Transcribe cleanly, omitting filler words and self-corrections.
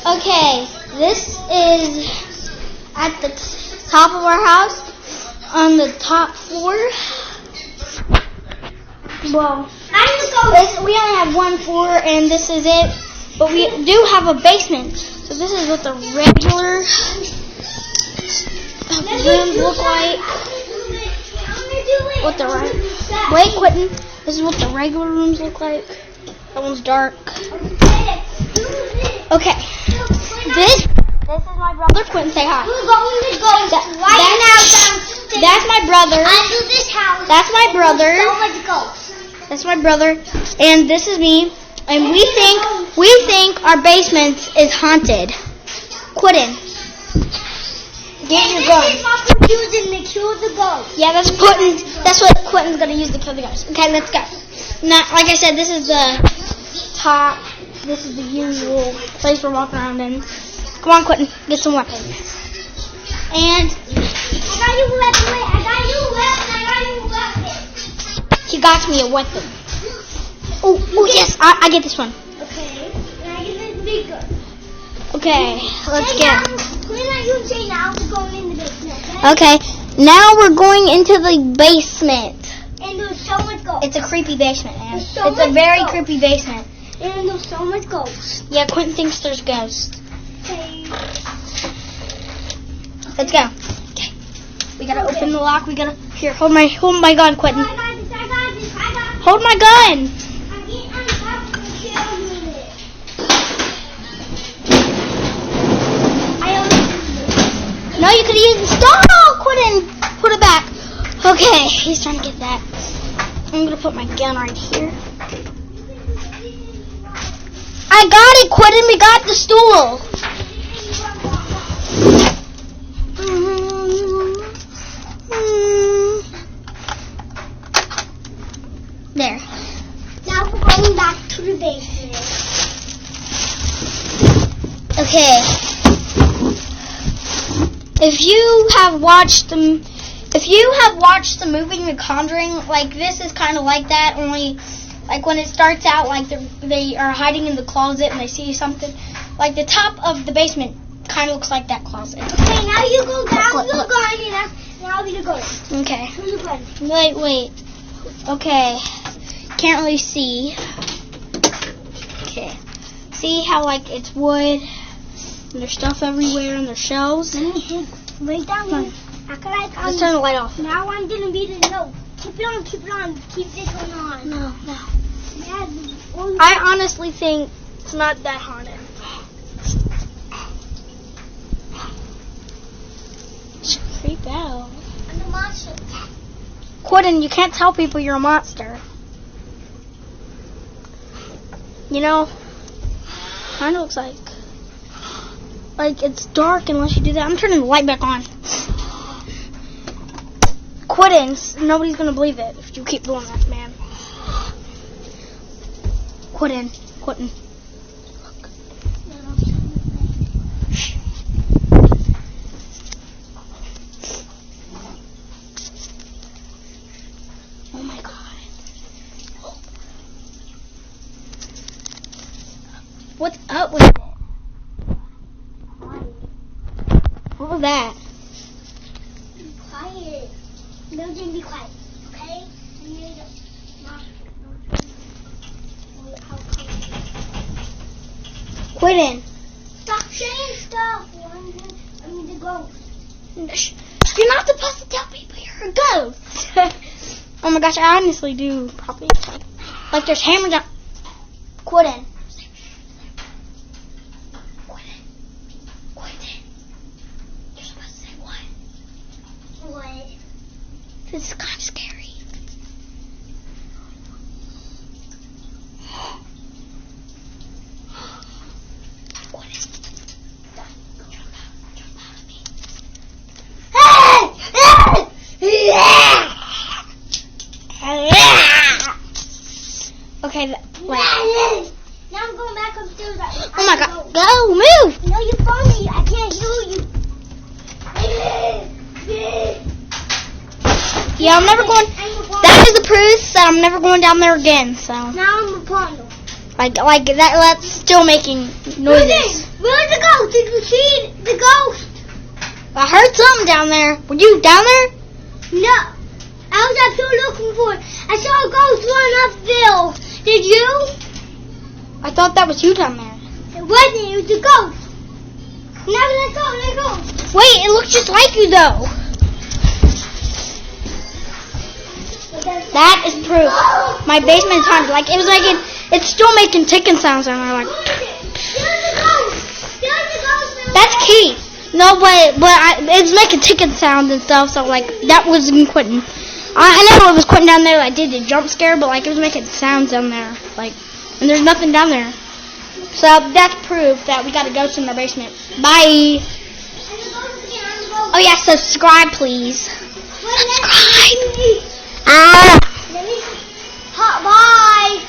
Okay, this is at the top of our house, on the top floor. Well, we only have one floor, and this is it. But we do have a basement. So this is what the regular rooms look like. What the wait, Quentin. This is what the regular rooms look like. That one's dark. Okay. This is my brother Quentin. Say hi. That's my brother. That's my brother. That's my brother. And this is me. And we think our basement is haunted. Quentin. Get your gun. Yeah, that's Quentin. That's what Quentin's gonna use to kill the ghost. Okay, let's go. Now, like I said, this is the top. This is the usual place we're walking around in. Come on, Quentin, get some weapons. And I got you a weapon. He got me a weapon. Oh yes, I get this one. Okay, and I get this big gun. Okay, let's get. You say now we're going in the basement. Okay, now we're going into the basement. And there's so much ghosts. It's a creepy basement, man. It's a very creepy basement. And there's so much ghosts. Yeah, Quentin thinks there's ghosts. Okay. Let's go. Okay. We gotta open the lock. We gotta hold my gun, Quentin. I got this. Hold my gun. No, you could use the stall, Quentin. Put it back. Okay, he's trying to get that. I'm gonna put my gun right here. I got it, Quentin. We got the stool. There. Now we're going back to the basement. Okay. If you have watched the movie The Conjuring, like this is kind of like that. Only, like when it starts out, like they are hiding in the closet and they see something. Like the top of the basement kind of looks like that closet. Okay, now you go down the garden. Now you go. Okay. Wait. Okay. Can't really see. Okay. See how like it's wood and there's stuff everywhere and there's shelves. Right down here. Let's turn the light off. Now I'm gonna be the no. Keep it on. Keep this one on. No. Yeah, I honestly think it's not that haunted. Creep out. I'm a monster. Quentin, you can't tell people you're a monster. You know, kind of looks like it's dark unless you do that. I'm turning the light back on. Quentin, nobody's gonna believe it if you keep doing that, man. Quentin. Look. Oh my God. What's up with it? What was that? Be quiet. No, Jim, be quiet. Okay? Quentin. Stop saying stuff. I mean the ghost. You're not supposed to tell people you're a ghost. Oh my gosh, I honestly do probably. Like there's hammers out. Quentin. You're supposed to say what? What? This is kind of scary. Okay, wait. Now I'm going back upstairs. Oh my God, go, move! No, you phone me. I can't hear you. Yeah, I'm never going. That is the proof that I'm never going down there again. So now I'm a porno. Like that. That's still making noises. Where's the ghost? Did you see the ghost? I heard something down there. Were you down there? No. I was up here looking for it. I saw a ghost run up Bill. Did you? I thought that was you down there. It wasn't. It was the ghost. Now let's go. Wait, it looks just like you though. That is proof. My basement is haunted. Like it was like it's still making ticking sounds down there. Like that's Keith. No, but it's making ticking sounds and stuff. So like that wasn't Quentin. I know it was Quentin down there. I did the jump scare, but like it was making sounds down there. Like, and there's nothing down there. So that's proof that we got a ghost in our basement. Bye. Oh yeah, subscribe please. Subscribe. Bye.